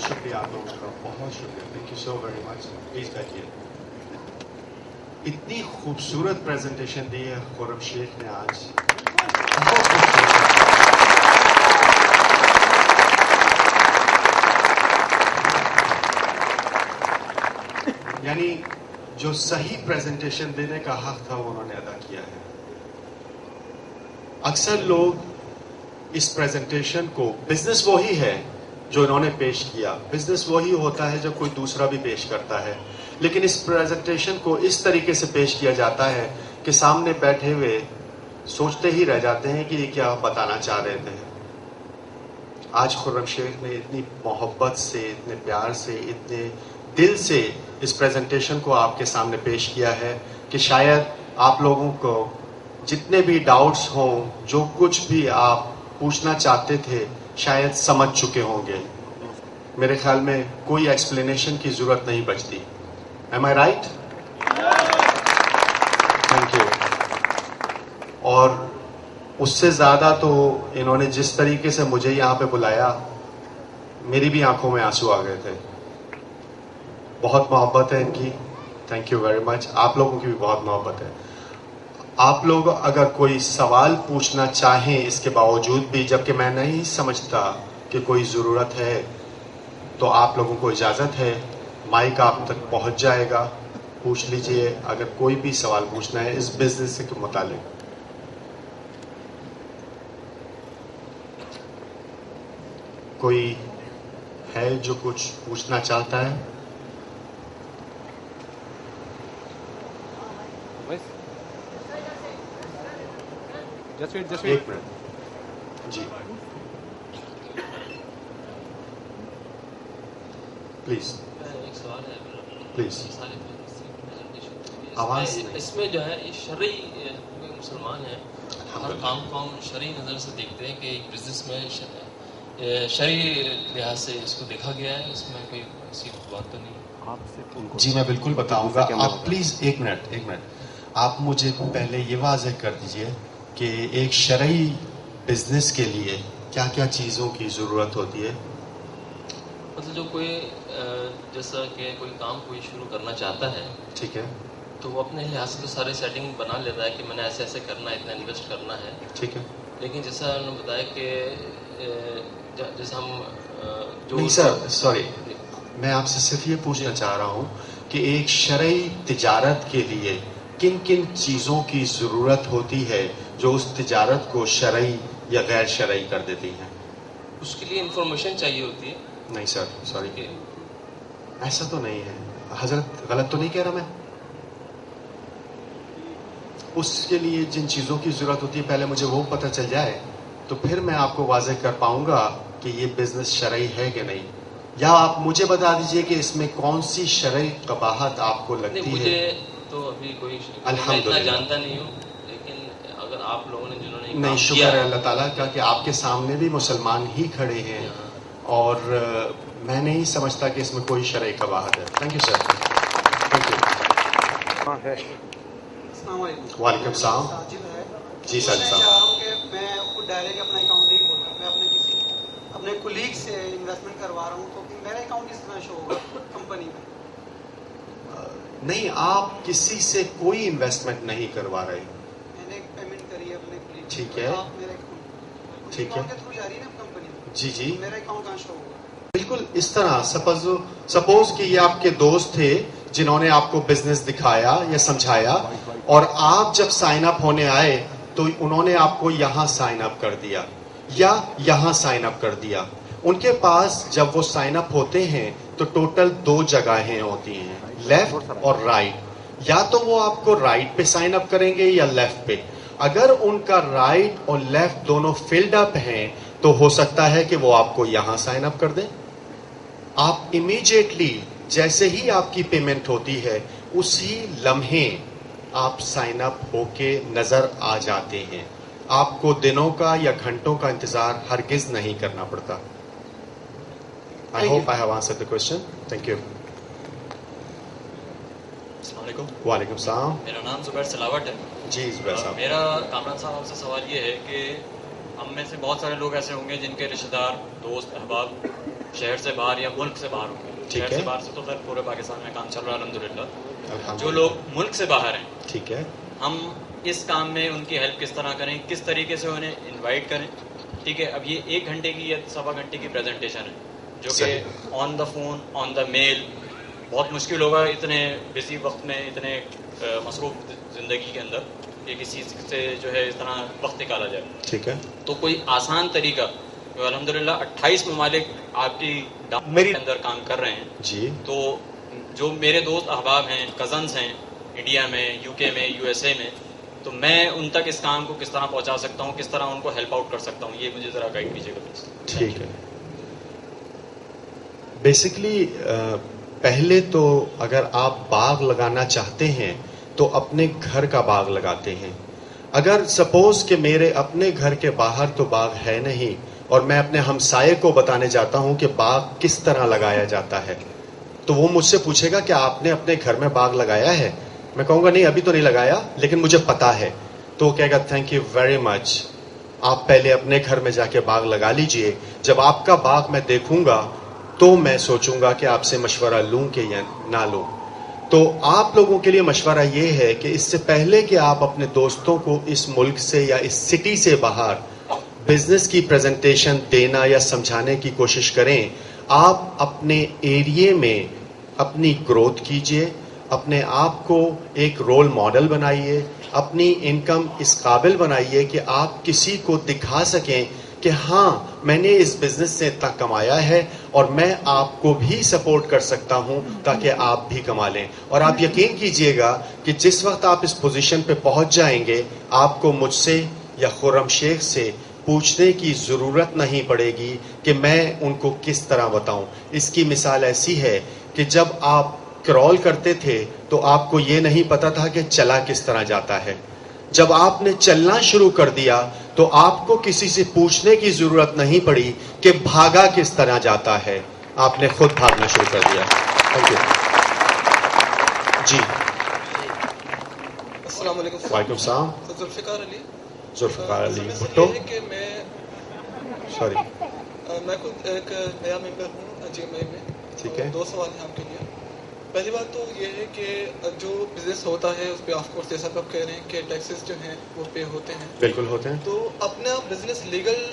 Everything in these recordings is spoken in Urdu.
شکریہ آپ لوگوں کا، بہت شکریہ. Thank you so very much. Please بیٹھیے. اتنی خوبصورت پریزنٹیشن دی ہے خرم شیخ نے آج، بہت خوبصورت. یعنی جو صحیح پریزنٹیشن دینے کا حق تھا وہ انہوں نے ادا کیا ہے. اکثر لوگ اس پریزنٹیشن کو، بزنس وہی ہے جو انہوں نے پیش کیا، بزنس وہی ہوتا ہے جب کوئی دوسرا بھی پیش کرتا ہے، لیکن اس پریزنٹیشن کو اس طریقے سے پیش کیا جاتا ہے کہ سامنے بیٹھے ہوئے سوچتے ہی رہ جاتے ہیں کہ یہ کیا بتانا چاہ رہے تھے. آج خرم شیخ نے اتنی محبت سے، اتنے پیار سے، اتنے دل سے اس پریزنٹیشن کو آپ کے سامنے پیش کیا ہے کہ شاید آپ لوگوں کو جتنے بھی ڈاؤٹس ہوں، جو کچھ بھی آپ پوچھنا چاہتے تھے، شاید سمجھ چکے ہوں گے. میرے خیال میں کوئی ایکسپلینیشن کی ضرورت نہیں بچتی. Am I right? Thank you. اور اس سے زیادہ تو انہوں نے جس طریقے سے مجھے یہاں پہ بلایا، میری بھی آنکھوں میں آنسو آ گئے تھے. بہت محبت ہے ان کی. Thank you very much. آپ لوگوں کی بھی بہت محبت ہے. آپ لوگ اگر کوئی سوال پوچھنا چاہیں اس کے باوجود بھی، جبکہ میں نہیں سمجھتا کہ کوئی ضرورت ہے، تو آپ لوگوں کو اجازت ہے، مائک آپ تک پہنچ جائے گا، پوچھ لیجئے اگر کوئی بھی سوال پوچھنا ہے اس بزنس کے متعلق. کوئی ہے جو کچھ پوچھنا چاہتا ہے؟ ایک منٹ جی، پلیز ایک سوال ہے پلیز. آواز اس میں جو ہے شرعی مسلمان ہیں، ہر کام کو ہم شرعی نظر سے دیکھتے ہیں کہ ایک بزنس میں شرعی لحاظ سے اس کو دیکھا گیا ہے، اس میں کوئی ایسی بات تو نہیں؟ جی میں بالکل بتاؤں گا. آپ پلیز ایک منٹ آپ مجھے پہلے یہ واضح کر دیجئے کہ ایک شرعی بزنس کے لیے کیا کیا چیزوں کی ضرورت ہوتی ہے. مطلب جو کوئی جیسا کہ کوئی کام کوئی شروع کرنا چاہتا ہے، ٹھیک ہے، تو وہ اپنے لحاظ سے تو سارے سیٹنگ بنا لیتا ہے کہ میں نے ایسے ایسے کرنا ہے، اتنا انویسٹ کرنا ہے. ٹھیک ہے. لیکن جیسا انہوں نے بتایا کہ جیسا ہم جو نہیں سر، سوری، میں آپ سے صرف یہ پوچھنا چاہ رہا ہوں کہ ایک شرعی تجارت کے لیے کن کن چیزوں کی ضرورت ہوتی ہے جو اس تجارت کو شرعی یا غیر شرعی کر دیتی ہیں؟ اس کے لیے انفارمیشن چاہیے ہوتی ہے. نہیں سر، سوری، ایسا تو نہیں ہے. حضرت غلط تو نہیں کہہ رہا میں؟ اس کے لیے جن چیزوں کی ضرورت ہوتی ہے پہلے مجھے وہ پتہ چل جائے تو پھر میں آپ کو واضح کر پاؤں گا کہ یہ بزنس شرعی ہے کہ نہیں. یا آپ مجھے بتا دیجئے کہ اس میں کون سی شرعی قباحت آپ کو لگتی ہے. مجھے تو ابھی کوئی الحمدللہ اتنا جانتا نہیں ہوں، لیکن اگر آپ لوگوں نے جنہوں نے نہیں، شکر ہے اللہ تعالیٰ کا کہ آپ کے سامنے بھی مسلمان ہی کھڑے ہیں، اور میں نہیں سمجھتا کہ اس میں کوئی شرعی قباحت ہے. Thank you sir. Thank you. السلام علیکم. وعلیکم السلام. ساجد ہے. جی ساجد صاحب. میں چاہ رہا ہوں کہ میں خود ڈائریکٹ اپنا اکاؤنٹ نہیں کھول رہا، میں اپنے کولیگ سے انویسٹمنٹ کروا رہا ہوں، تو میرا اکاؤنٹ کس طرح شو ہوگا کمپنی میں؟ نہیں، آپ کسی سے کوئی انویسٹمنٹ نہیں کروا رہے. میں نے پیمنٹ کری ہے اپنے کولیگ. ٹھیک ہے، آپ میرے اکاؤنٹ ٹھیک ہے. کے تھرو جا رہی ہے نا کمپنی میں؟ جی جی، میرا اکاؤنٹ کہاں شو ہوگا؟ بالکل اس طرح. سپوز کہ یہ آپ کے دوست تھے جنہوں نے آپ کو بزنس دکھایا یا سمجھایا، اور آپ جب سائن اپ ہونے آئے تو انہوں نے آپ کو یہاں سائن اپ کر دیا یا یہاں سائن اپ کر دیا. ان کے پاس جب وہ سائن اپ ہوتے ہیں تو ٹوٹل 2 جگہیں ہوتی ہیں، لیفٹ اور رائٹ. یا تو وہ آپ کو رائٹ پہ سائن اپ کریں گے یا لیفٹ پہ. اگر ان کا رائٹ اور لیفٹ دونوں فلڈ اپ ہیں تو ہو سکتا ہے کہ وہ آپ کو یہاں سائن اپ کر دیں. آپ امیجیٹلی جیسے ہی آپ کی پیمنٹ ہوتی ہے اسی لمحے آپ سائن اپ ہو کے نظر آ جاتے ہیں. آپ کو دنوں کا یا گھنٹوں کا انتظار ہرگز نہیں کرنا پڑتا. I hope I have answered the question. Thank you. السلام علیکم. وعلیکم السلام. میرا نام زبیر سلاوٹ ہے. جی زبیر صاحب. میرا کامران صاحب آپ سے سوال یہ ہے کہ ہم میں سے بہت سارے لوگ ایسے ہوں گے جن کے رشتہ دار، دوست، احباب شہر سے باہر یا ملک سے باہر ہوں گے. شہر سے باہر سے تو خیر پورے پاکستان میں کام چل رہا ہے الحمدللہ. جو لوگ ملک سے باہر ہیں, ٹھیک ہے, ہم اس کام میں ان کی ہیلپ کس طرح کریں, کس طریقے سے انہیں انوائٹ کریں. ٹھیک ہے, اب یہ 1 گھنٹے کی یا سوا گھنٹے کی پریزنٹیشن ہے جو کہ آن دا فون, آن دا میل بہت مشکل ہوگا اتنے بزی وقت میں, اتنے مصروف زندگی کے اندر کہ کسی سے جو ہے اس طرح وقت نکالا جائے. ٹھیک ہے, تو کوئی آسان طریقہ, الحمدللہ 28 ممالک آپ کی میری اندر کام کر رہے ہیں جی. تو جو میرے دوست احباب ہیں, کزنس ہیں انڈیا میں, یو کے میں, یو ایس اے میں, تو میں ان تک اس کام کو کس طرح پہنچا سکتا ہوں, کس طرح ان کو ہیلپ آؤٹ کر سکتا ہوں, یہ مجھے ذرا گائیڈ کیجیے گا پلیز. ٹھیک ہے. بیسکلی پہلے تو اگر آپ باغ لگانا چاہتے ہیں تو اپنے گھر کا باغ لگاتے ہیں. اگر سپوز کہ میرے اپنے گھر کے باہر تو باغ ہے نہیں اور میں اپنے ہمسائے کو بتانے جاتا ہوں کہ باغ کس طرح لگایا جاتا ہے, تو وہ مجھ سے پوچھے گا کہ آپ نے اپنے گھر میں باغ لگایا ہے. میں کہوں گا نہیں, ابھی تو نہیں لگایا, لیکن مجھے پتا ہے. تو وہ کہے گا تھینک یو ویری مچ, آپ پہلے اپنے گھر میں جا کے باغ لگا لیجئے. جب آپ کا باغ میں دیکھوں گا تو میں سوچوں گا کہ آپ سے مشورہ لوں کہ یا نہ لوں. تو آپ لوگوں کے لیے مشورہ یہ ہے کہ اس سے پہلے کہ آپ اپنے دوستوں کو اس ملک سے یا اس سٹی سے باہر بزنس کی پریزنٹیشن دینا یا سمجھانے کی کوشش کریں, آپ اپنے ایریے میں اپنی گروتھ کیجئے, اپنے آپ کو ایک رول ماڈل بنائیے, اپنی انکم اس قابل بنائیے کہ آپ کسی کو دکھا سکیں کہ ہاں میں نے اس بزنس سے اتنا کمایا ہے اور میں آپ کو بھی سپورٹ کر سکتا ہوں تاکہ آپ بھی کما لیں. اور آپ یقین کیجئے گا کہ جس وقت آپ اس پوزیشن پہ پہنچ جائیں گے, آپ کو مجھ سے یا خرم شیخ سے پوچھنے کی ضرورت نہیں پڑے گی کہ میں ان کو کس طرح بتاؤں. اس کی مثال ایسی ہے کہ جب آپ کرول کرتے تھے تو آپ کو یہ نہیں پتا تھا کہ چلا کس طرح جاتا ہے. جب آپ نے چلنا شروع کر دیا تو آپ کو کسی سے پوچھنے کی ضرورت نہیں پڑی کہ بھاگا کس طرح جاتا ہے, آپ نے خود بھاگنا شروع کر دیا. Thank you. جی السلام علیکم. وعلیکم السلام. ذوالفقار علی. ذوالفقار علی بھٹو. کہ میں سوری میں خود ایک نیا ممبر ہوں جی ایم آئی میں. ٹھیک ہے. 2 سوال ہیں آپ کے لیے. پہلی بات تو یہ ہے کہ جو بزنس ہوتا ہے اس پہ آف کورس جیسا آپ کہہ رہے ہیں کہ ٹیکسز جو ہیں وہ پے ہوتے ہیں. بالکل ہوتے ہیں. تو اپنا بزنس لیگل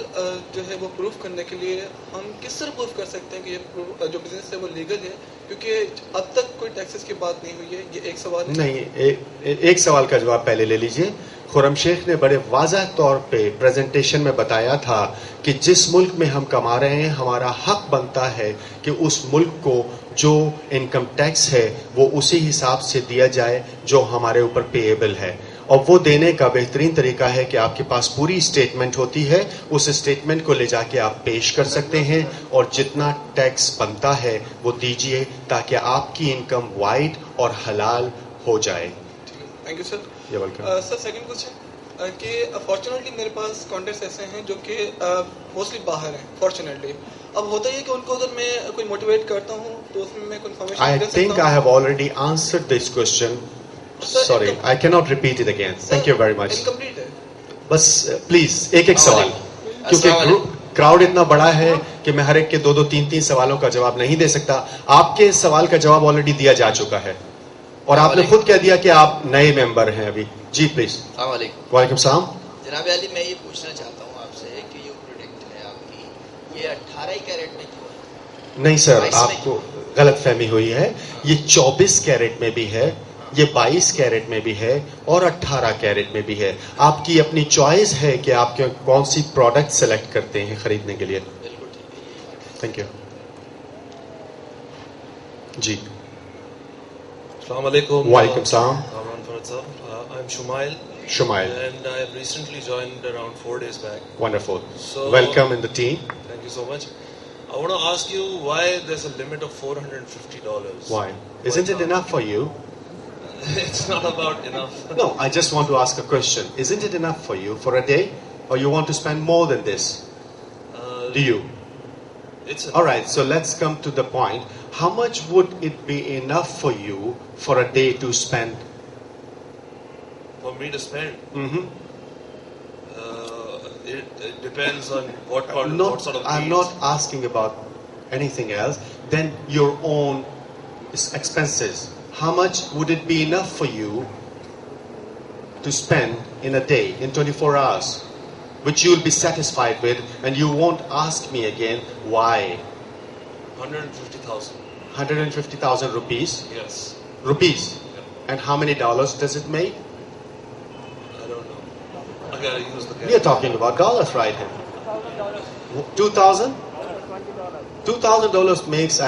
جو ہے وہ پروف کرنے کے لیے ہم کس طرح پروف کر سکتے ہیں کہ یہ جو بزنس ہے وہ لیگل ہے, کیونکہ اب تک کوئی ٹیکسز کی بات نہیں ہوئی ہے. یہ ایک سوال ہے. نہیں, ایک سوال کا جواب پہلے لے لیجئے. خرم شیخ نے بڑے واضح طور پہ پریزنٹیشن میں بتایا تھا کہ جس ملک میں ہم کما رہے ہیں ہمارا حق بنتا ہے کہ اس ملک کو جو انکم ٹیکس ہے وہ اسی حساب سے دیا جائے جو ہمارے اوپر پیبل ہے. اور وہ دینے کا بہترین طریقہ ہے کہ آپ کے پاس پوری اسٹیٹمنٹ ہوتی ہے, اس اسٹیٹمنٹ کو لے جا کے آپ پیش کر سکتے ہیں اور جتنا ٹیکس بنتا ہے وہ دیجئے تاکہ آپ کی انکم وائڈ اور حلال ہو جائے. Thank you sir. Sir second question کہ فارچونیٹلی میرے پاس کانٹیکٹس ایسے ہیں جو کہ موسٹلی باہر ہیں فارچونیٹلی. اب ہوتا ہے کہ ان کو اگر میں کوئی موٹیویٹ کرتا ہوں تو اس میں میں کوئی information I think I have already answered this question. Sorry, I cannot repeat it again. Thank you very much. Incomplete ہے. بس پلیز ایک ایک سوال, کیونکہ کراؤڈ اتنا بڑا ہے کہ میں ہر ایک کے 2-3 سوالوں کا جواب نہیں دے سکتا. آپ کے سوال کا جواب آلریڈی دیا جا چکا ہے اور آپ نے خود کہہ دیا کہ آپ نئے ممبر ہیں ابھی. جی پلیز. السلام علیکم. وعلیکم السلام. جناب علی, میں یہ پوچھنا چاہتا ہوں آپ سے کہ یہ پروڈکٹ ہے آپ کی, یہ 18 کیرٹ میں کیوں ہے؟ نہیں سر, آپ کو غلط فہمی ہوئی ہے. یہ 24 کیرٹ میں بھی ہے, یہ 22 کیرٹ میں بھی ہے اور 18 کیرٹ میں بھی ہے. آپ کی اپنی چوائس ہے کہ آپ کون سی پروڈکٹ سلیکٹ کرتے ہیں خریدنے کے لیے. بالکل ٹھیک ہے. Thank you. جی السلام علیکم. وعلیکم السلام. I'm Shumail. Shumail. And I have recently joined around 4 days back. Wonderful. So, welcome in the team. Thank you so much. I want to ask you why there's a limit of $450. Why? Isn't it enough for you? It's not about enough. No, I just want to ask a question. Isn't it enough for you for a day, or you want to spend more than this? Do you? It's all right. So let's come to the point. How much would it be enough for you for a day to spend? For me to spend? Mm-hmm. It depends on what sort of I'm needs. not asking about anything else, then your own expenses. How much would it be enough for you to spend in a day, in 24 hours, which you will be satisfied with, and you won't ask me again why? 150,000. 150,000 rupees? Yes. Rupees. Yeah. And how many dollars does it make? I don't know. I gotta use the We are talking about dollars right here. $2,000? $2,000 makes,